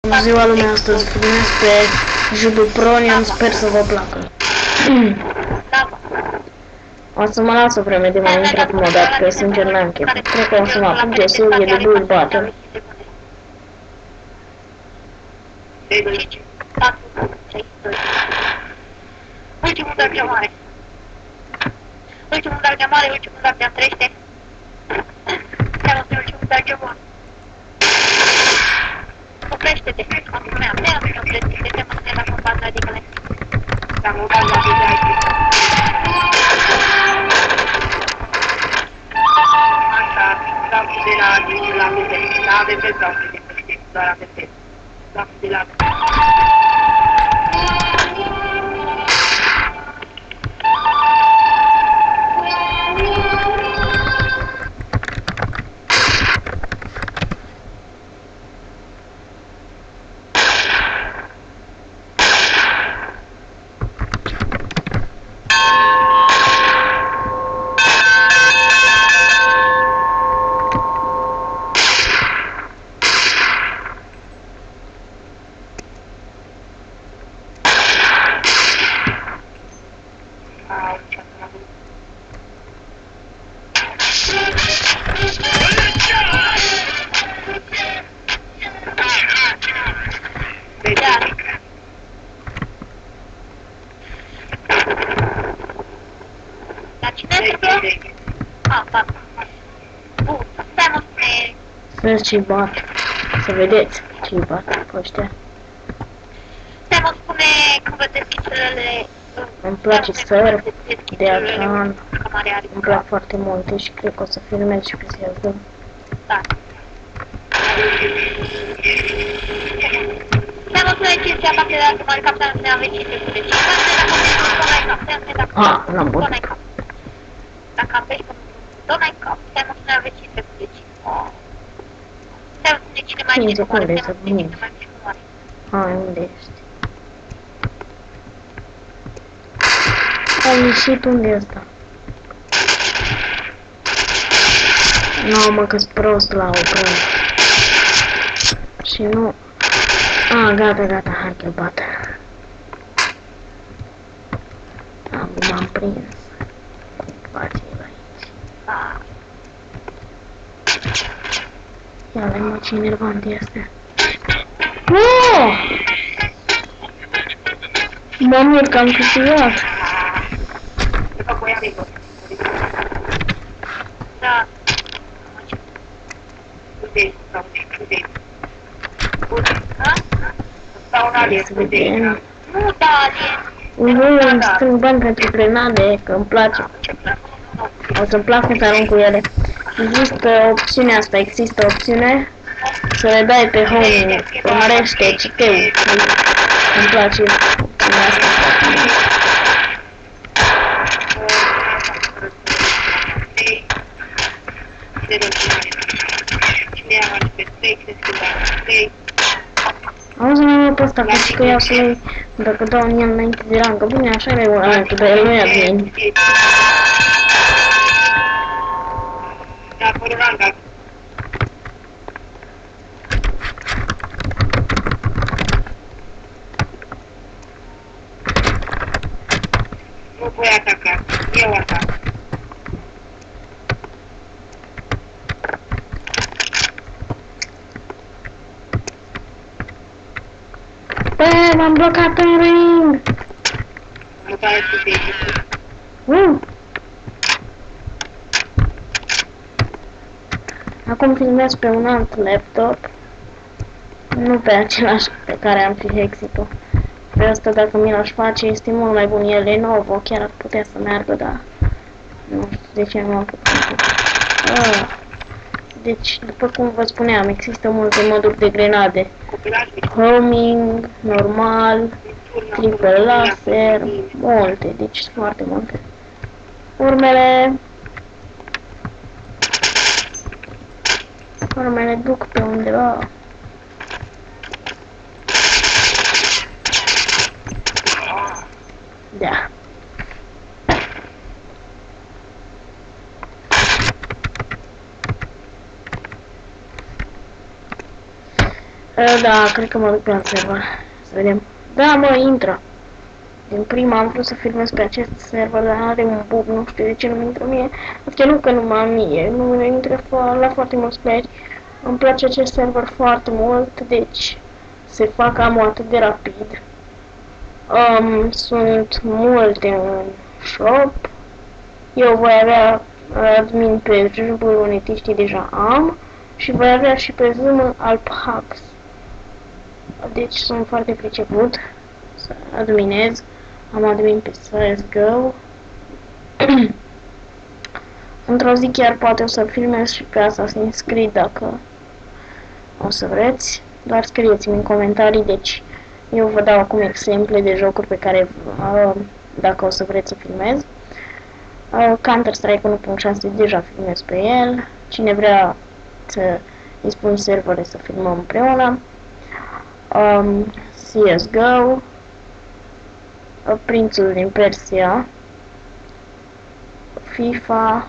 Bună ziua lumea, astăzi filmez pe Judu Pronian, sper să vă placă. O să mă las o vreme de mai intrat modat, că sincer n-am chef. Cred că o să mă apuc de serie de Build Battle. Ultimul dar de mare. Ultimul dar de mare, ultimul dar de întrește. Ia-mă pe ultimul dar de mare. Oprește-te, acum mea, oprește-te, te mă la combat radicale. La combat radicale. Așa, dau de la AVP, la AVP dau de doar AVP. Dau de la Vezi ce-i bat. Să vedeți ce-i bat pe ăștia. Stai mă spune când vă deschizi celele... Îmi place surf, de Atlan. Îmi plac foarte multe și cred că o să filmez și pe CSGO. Da. Stai mă spune chestia parte de altă mare cap, să ne aveți de cule. N-am băut. Dacă apeși pe tot n-ai cap, stai mă spune aveți de cule. Stai mă spune cine mai mici moare, stai mă spune cine mai mici moare. Hai, unde ești? Ai ieșit, unde e ăsta? Nu, mă, că-s prost la opră. Și nu... Gata, hai că-l bat. M-am prins. Face el aici. Ia-le, mă, ce enervant este. Mă mir că am câștigat. Da. Nu, da, Îmi strâng bani pentru grenade, că îmi place. O să-mi placă să arunc cu ele. Există opțiunea asta, să le dai pe home, urmărește CT-ul. Îmi place opțiunea asta. Auzi, mă, pe ăsta, că iau să le... Dacă dau în el înainte de rangă, bine, așa e regulamentul, dar el nu e admin. Da, fără ranga. Nu voi ataca, eu atac. Bă, m-am blocat în ring! Nu pare să fie. Acum filmez pe un alt laptop. Nu pe același pe care am fi Hexito. Pe ăsta, dacă mi l-aș face, este mult mai bun. E Lenovo, chiar ar putea să meargă, dar nu știu de ce nu am făcut. Deci, după cum vă spuneam, există multe moduri de grenade. Homing, normal, triple laser, multe, deci foarte multe. Urmele duc pe undeva. Da. Da, cred că mă duc pe alt server. Să vedem. Da, mă, intră. Din prima am vrut să filmez pe acest server, dar are un bug, nu știu de ce nu-mi intră mie. Adică nu că numai mie, nu intră la foarte mulți playeri. Îmi place acest server foarte mult, deci se fac ammo atât de rapid. Sunt multe în shop. Eu voi avea admin pe jubul unitiștii, deja am. Și voi avea și pe Zoom Alphax. Deci sunt foarte priceput să adminez. Am admin pe CSGO. Într-o zi chiar poate o să filmez și pe Assassin's Creed dacă o să vreți. Doar scrieți-mi în comentarii, deci eu vă dau acum exemple de jocuri pe care dacă o să vreți să filmez. Counter-Strike 1.6 deja filmez pe el. Cine vrea să îi spun servere să filmăm împreună. CSGO. Prințul din Persia. FIFA.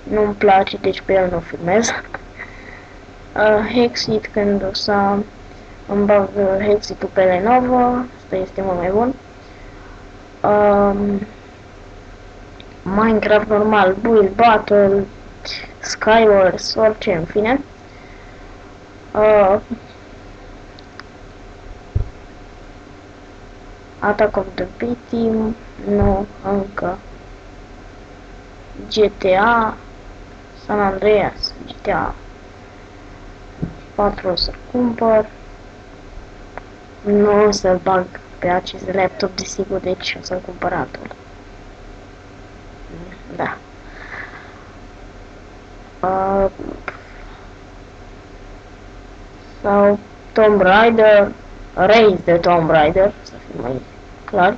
Nu-mi place, deci pe el nu filmez. Hexit, când o să îmi bag Hexit-ul pe Lenovo, asta este mult mai bun. Minecraft normal, Build Battle, Skywars, orice, în fine. Attack of the B-Team, nu, încă. GTA, San Andreas, GTA 4 o să cumpăr. Nu o să bag pe acest laptop, desigur, deci o să-l cumpăr altul. Da. Sau Tomb Raider, Rise de Tomb Raider, să fie mai clar.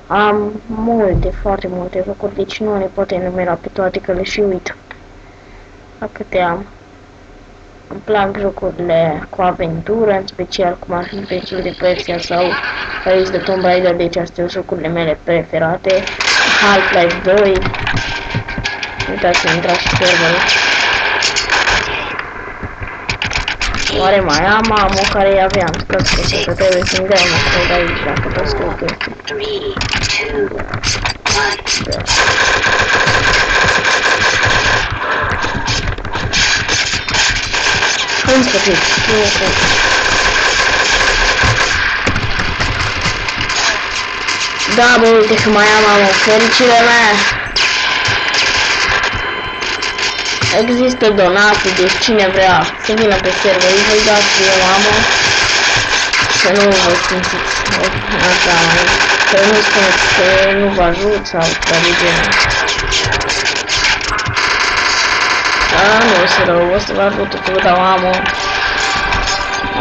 Am multe, foarte multe jocuri, deci nu le pot enumera pe toate, că le și uit la câte am. Îmi plac jocurile cu aventură, în special cum ar fi Prințul de Persia sau Rise de Tomb Raider, deci astea sunt jocurile mele preferate. Half-Life 2. Uitați să intrați și serverul. Oare mai am ammo care îi aveam? Sper că trebuie să-mi dea un astfel de aici, dacă tot scriu chestii. 3, 2, 1. În sfârșit, da, bă, uite că mai am ammo, fericirea mea! Există donații, deci cine vrea să vină pe server, îi voi da și eu ammo. Să nu vă simțiți așa, să nu spuneți că nu vă ajut sau ceva de genul. Da, nu o să rău, o să vă ajut, o să vă dau ammo.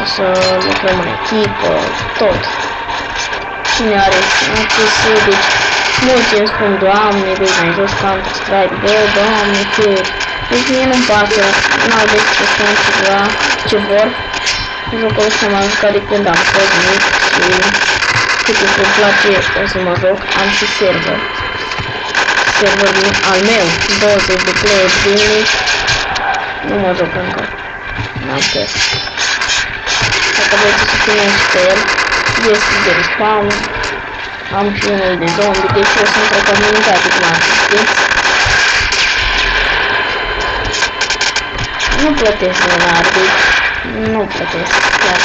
O să lucrăm în echipă, tot. Cine are acces, deci mulți îmi spun, Doamne, deci mai jos Counter-Strike, bă, Doamne, ce... Deci mie nu-mi pasă, n-au de ce spun ceva, ce vor. Jocul ăsta m-am jucat de când am fost mic și cât timp îmi place o să mă joc. Am și server. Server al meu, 20 de player zilnic. Nu mă joc încă. N-am chef. Dacă vreți să filmez și pe el, este de respawn. Am și unul de zombie, deci eu sunt o comunitate cum ar fi, știți? Nu plătesc dolar, deci nu plătesc chiar.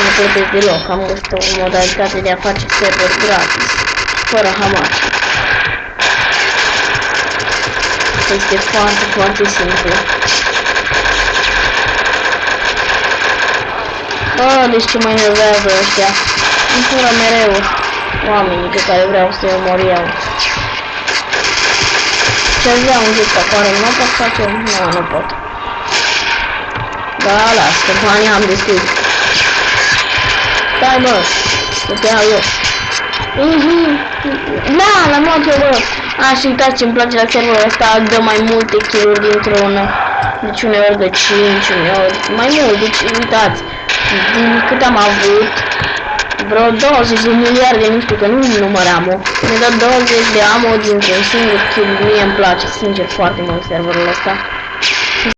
Nu plătesc deloc, am găsit o modalitate de a face server gratis, fără hamaci. Este foarte, foarte simplu. Deci ce mă enervează ăștia. Îmi fură mereu oamenii pe care vreau să-i omor eu. Ce-aș vrea un jet afară, nu pot face? Nu, nu pot. Da, las, că banii am destul. Stai, bă, să te iau eu. Da, l-am luat eu, bă. Și uitați ce-mi place la serverul ăsta, dă mai multe kill-uri dintr-un. Deci uneori de 5, uneori mai mult, deci uitați. Din cât am avut, vreo 20 de miliarde, nu știu că nu număram-o. Ne dă 20 de ammo dintr-un singur kill, mie îmi place sincer foarte mult serverul ăsta.